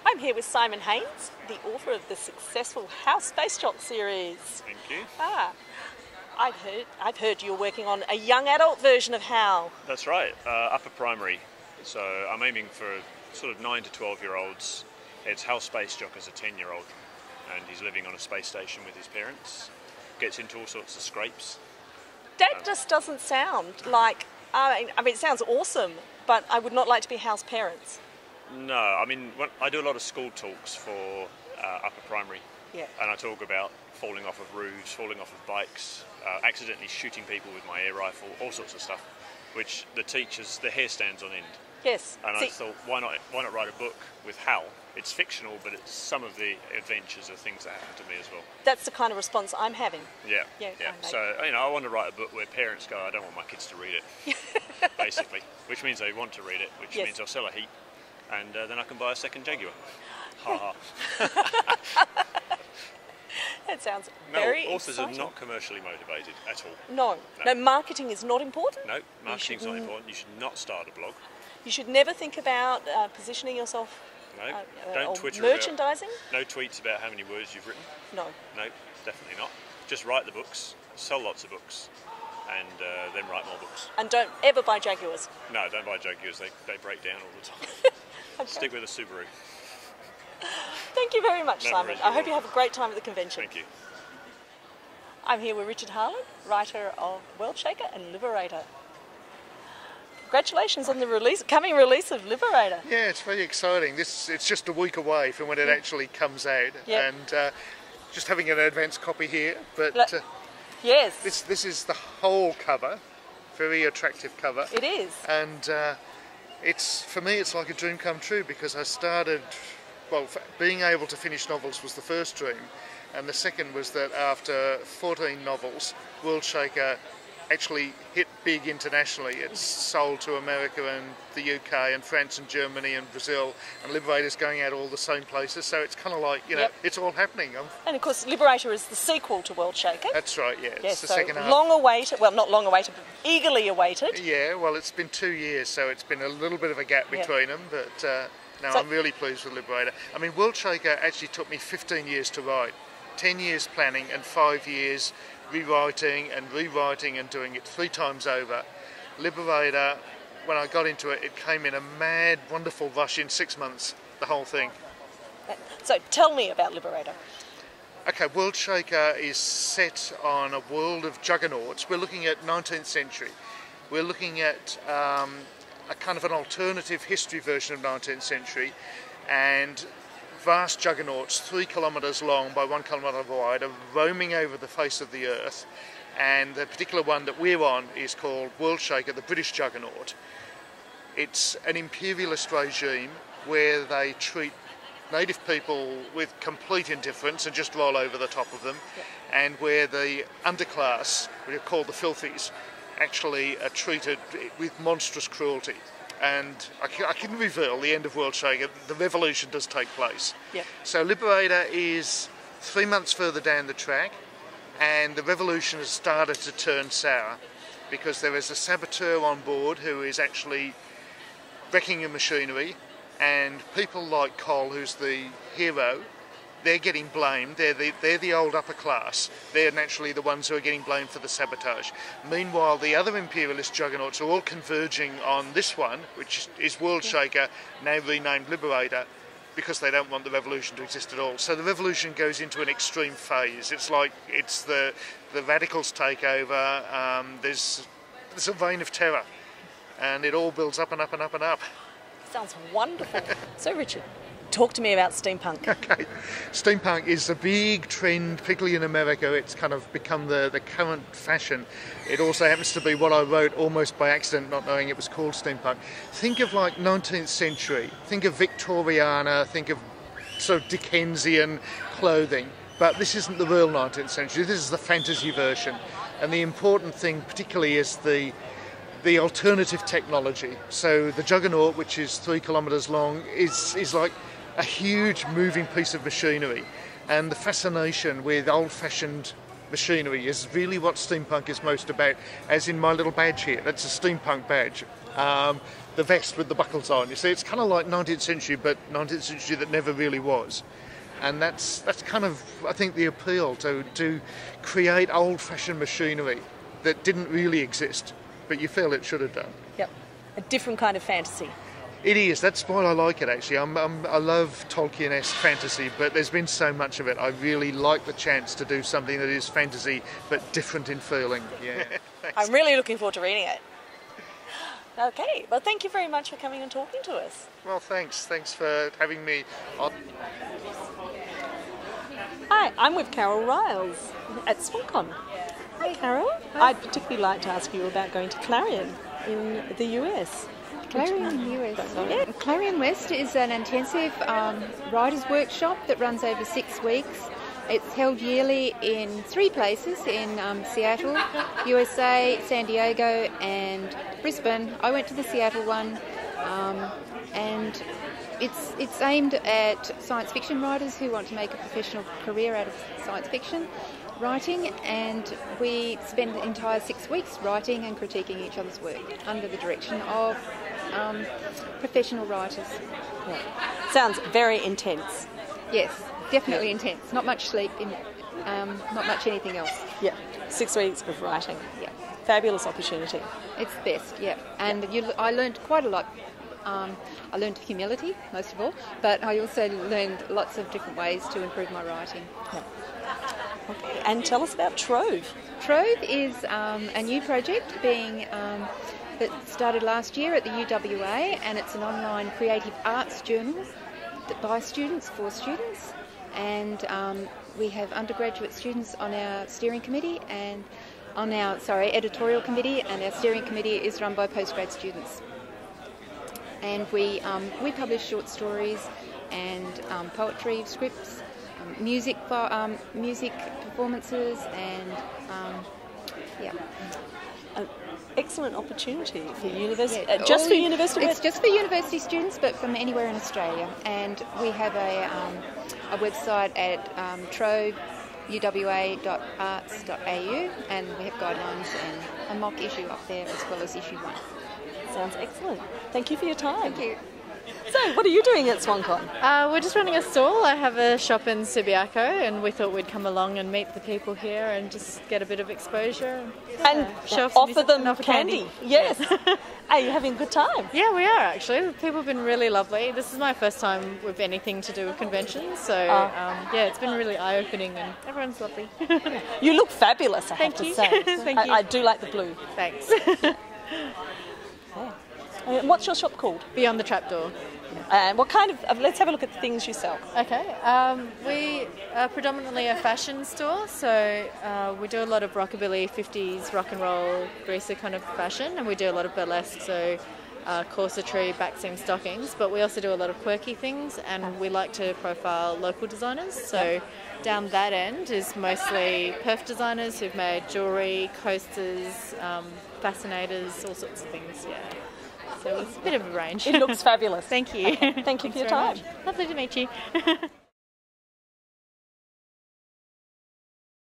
I'm here with Simon Haynes, the author of the successful House Space Jock series. Thank you. I've heard you're working on a young adult version of HAL. That's right, upper primary. So I'm aiming for sort of 9 to 12-year-olds. It's House Space Jock as a 10-year-old, and he's living on a space station with his parents. Gets into all sorts of scrapes. That just doesn't sound like... I mean, it sounds awesome, but I would not like to be house parents. No, I mean, I do a lot of school talks for upper primary. Yeah. And I talk about falling off of roofs, falling off of bikes, accidentally shooting people with my air rifle, all sorts of stuff, which the teachers, their hair stands on end. Yes. And I thought, why not write a book with HAL? It's fictional, but it's some of the adventures are things that happen to me as well. That's the kind of response I'm having. Yeah. So, I want to write a book where parents go, I don't want my kids to read it, basically, which means they want to read it, which means I'll sell a heap, and then I can buy a second Jaguar. Ha ha. That sounds very authors exciting. are not commercially motivated at all. No, marketing is not important. No, marketing's not important. You should not start a blog. You should never think about positioning yourself. No, don't Twitter merchandising. No tweets about how many words you've written. No, definitely not. Just write the books, sell lots of books, and then write more books. And don't ever buy Jaguars. No, don't buy Jaguars. They break down all the time. Okay. Stick with a Subaru. Thank you very much, Simon. I hope you have a great time at the convention. Thank you. I'm here with Richard Harlan, writer of World Shaker and Liberator. Congratulations on the coming release of Liberator. Yeah, it's very exciting. It's just a week away from when it actually comes out, and just having an advance copy here. But yes, this is the whole cover, very attractive cover. It is, and for me it's like a dream come true, because I started. Well, being able to finish novels was the first dream, and the second was that after 14 novels, World Shaker actually hit big internationally. It's sold to America and the UK and France and Germany and Brazil, and Liberator's going out all the same places, so it's kind of like, it's all happening. And of course Liberator is the sequel to World Shaker. That's right, it's the so second half. Long awaited, well not long awaited, but eagerly awaited. Yeah, well it's been 2 years, so it's been a little bit of a gap between them, but I'm really pleased with Liberator. I mean, World Shaker actually took me 15 years to write, 10 years planning and 5 years rewriting and rewriting and doing it 3 times over. Liberator, when I got into it, it came in a mad, wonderful rush in 6 months, the whole thing. So tell me about Liberator. Okay, World Shaker is set on a world of juggernauts. We're looking at 19th century. We're looking at a kind of an alternative history version of 19th century, and vast juggernauts 3 kilometres long by 1 kilometre wide are roaming over the face of the earth, and the particular one that we're on is called World Shaker, the British Juggernaut. It's an imperialist regime where they treat native people with complete indifference and just roll over the top of them, and where the underclass, which are called the filthies, actually are treated with monstrous cruelty. And I can reveal the end of World Shaker. The revolution does take place. So Liberator is 3 months further down the track, and the revolution has started to turn sour, because there is a saboteur on board who is actually wrecking the machinery, and people like Cole, who's the hero, they're getting blamed. They're the old upper class. They're naturally the ones who are getting blamed for the sabotage. Meanwhile, the other imperialist juggernauts are all converging on this one, which is World Shaker, now renamed Liberator, because they don't want the revolution to exist at all. So the revolution goes into an extreme phase. It's like the radicals take over. There's a reign of terror, and it all builds up and up and up and up. Sounds wonderful. So Richard, talk to me about steampunk. Okay, steampunk is a big trend, particularly in America. It's kind of become the current fashion. It also happens to be what I wrote almost by accident, not knowing it was called steampunk. Think of like 19th century, think of Victoriana, think of sort of Dickensian clothing. But this isn't the real 19th century, this is the fantasy version. And the important thing particularly is the alternative technology. So the Juggernaut, which is 3 kilometres long, is like a huge moving piece of machinery, and the fascination with old-fashioned machinery is really what steampunk is most about, as in my little badge here. That's a steampunk badge. the vest with the buckles on. You see, it's kind of like 19th century, but 19th century that never really was. And that's kind of, I think, the appeal to create old-fashioned machinery that didn't really exist, but you feel it should have done. Yep, a different kind of fantasy. It is. That's why I like it, actually. I love Tolkien-esque fantasy, but there's been so much of it. I really like the chance to do something that is fantasy, but different in feeling. Yeah. I'm really looking forward to reading it. Okay, well, thank you very much for coming and talking to us. Well, thanks. Thanks for having me on. Hi, I'm with Carol Riles at SwanCon. Hi, Carol. Hi. I'd particularly like to ask you about going to Clarion in the US. Clarion US. Yeah. Clarion West is an intensive writers' workshop that runs over 6 weeks. It's held yearly in 3 places, in Seattle, USA, San Diego and Brisbane. I went to the Seattle one, and it's aimed at science fiction writers who want to make a professional career out of science fiction writing, and we spend the entire 6 weeks writing and critiquing each other's work under the direction of professional writers. Yeah. Sounds very intense. Yes, definitely intense. Not much sleep, not much anything else. Yeah, 6 weeks of writing. Yeah. Fabulous opportunity. It's best, yeah. And I learned quite a lot. I learned humility, most of all, but I also learned lots of different ways to improve my writing. Yeah. Okay. And tell us about Trove. Trove is a new project that started last year at the UWA, and it's an online creative arts journal by students for students. And we have undergraduate students on our steering committee and on our editorial committee, and our steering committee is run by postgrad students. And we publish short stories and poetry scripts, music performances, and yeah. Excellent opportunity for university. Yeah, just for university. It's just for university students, but from anywhere in Australia. And we have a website at trove.uwa.arts.au, and we have guidelines and a mock issue up there as well as issue 1. Sounds excellent. Thank you for your time. Thank you. So, what are you doing at SwanCon? We're just running a stall. I have a shop in Subiaco, and we thought we'd come along and meet the people here and just get a bit of exposure and offer them candy. Yes. Are you having a good time? Yeah, we are actually. The people have been really lovely. This is my first time with anything to do with conventions, so yeah, it's been really eye-opening, and everyone's lovely. You look fabulous, I have to say. Thank you. I do like the blue. Thanks. Yeah. What's your shop called? Beyond the Trapdoor. And what kind of, let's have a look at the things you sell. Okay, we are predominantly a fashion store, so we do a lot of rockabilly, 50s, rock and roll, greaser kind of fashion, and we do a lot of burlesque, so corsetry, backseam stockings, but we also do a lot of quirky things, and we like to profile local designers, so down that end is mostly Perth designers who've made jewellery, coasters, fascinators, all sorts of things, yeah. So it's a bit of a range. It looks fabulous. Thank you. Okay. Thank you for your time. Lovely to meet you.